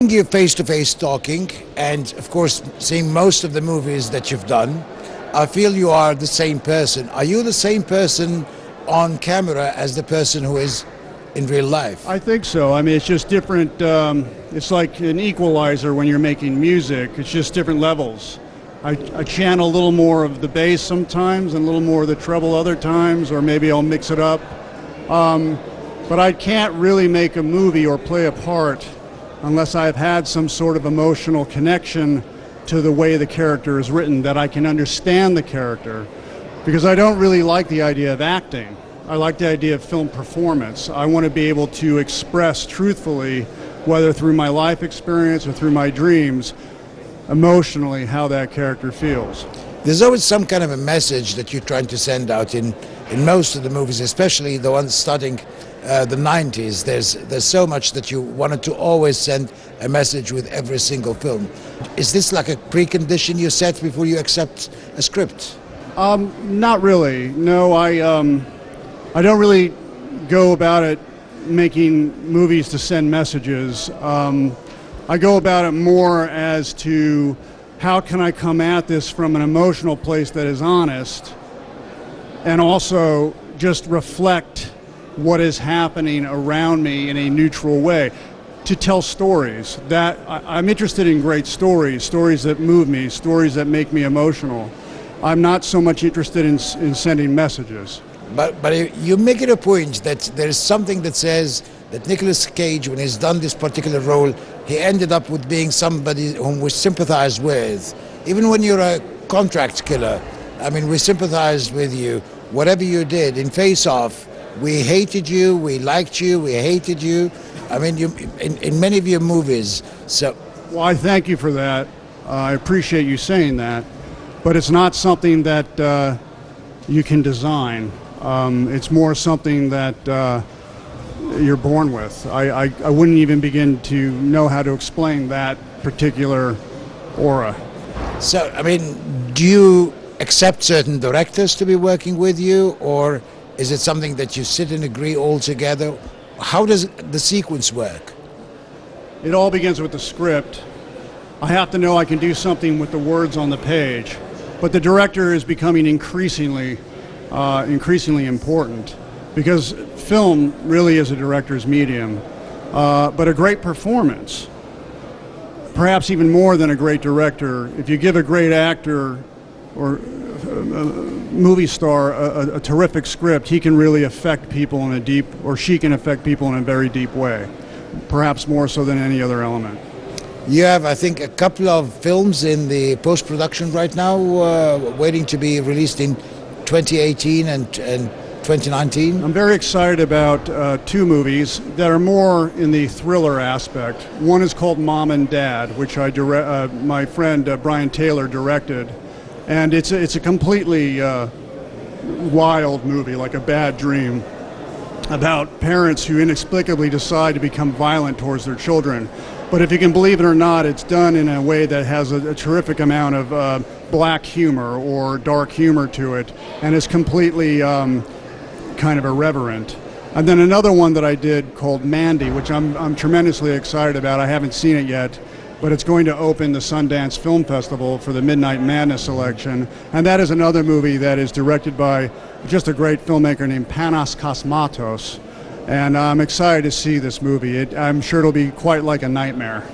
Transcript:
You face-to-face talking, and of course seeing most of the movies that you've done, I feel you are the same person. Are you the same person on camera as the person who is in real life? I think so. I mean, it's just different. It's like an equalizer when you're making music. It's just different levels. I channel a little more of the bass sometimes and a little more of the treble other times, or maybe I'll mix it up. But I can't really make a movie or play a part unless I've had some sort of emotional connection to the way the character is written, that I can understand the character. Because I don't really like the idea of acting. I like the idea of film performance. I want to be able to express truthfully, whether through my life experience or through my dreams, emotionally how that character feels. There's always some kind of a message that you're trying to send out in most of the movies, especially the ones starting the 90s. There's so much that you wanted to always send a message with every single film. Is this like a precondition you set before you accept a script? Not really. No, I don't really go about it making movies to send messages. I go about it more as to how can I come at this from an emotional place that is honest, and also just reflect what is happening around me in a neutral way, to tell stories. That I'm interested in great stories, stories that move me, stories that make me emotional. I'm not so much interested in sending messages. But you make it a point that there's something that says that Nicolas Cage, when he's done this particular role, he ended up with being somebody whom we sympathize with. Even when you're a contract killer, I mean, we sympathized with you. Whatever you did in Face Off, we hated you, we liked you, we hated you. I mean, in many of your movies. So, well, I thank you for that. I appreciate you saying that. But it's not something that you can design. It's more something that you're born with. I wouldn't even begin to know how to explain that particular aura. So, I mean, do you accept certain directors to be working with you, or is it something that you sit and agree all together? How does the sequence work? It all begins with the script. I have to know I can do something with the words on the page, but the director is becoming increasingly important, because film really is a director's medium. But a great performance, perhaps even more than a great director, if you give a great actor or movie star a terrific script, he can really affect people in a deep, or she can affect people in a very deep way, perhaps more so than any other element. You have, I think, a couple of films in the post-production right now, waiting to be released in 2018 and 2019. I'm very excited about two movies that are more in the thriller aspect. One is called Mom and Dad, which my friend Brian Taylor directed. And it's a completely wild movie, like a bad dream, about parents who inexplicably decide to become violent towards their children. But if you can believe it or not, it's done in a way that has a terrific amount of black humor or dark humor to it, and it's completely kind of irreverent. And then another one that I did called Mandy, which I'm tremendously excited about. I haven't seen it yet, but it's going to open the Sundance Film Festival for the Midnight Madness selection. And that is another movie that is directed by just a great filmmaker named Panos Cosmatos. And I'm excited to see this movie. I'm sure it'll be quite like a nightmare.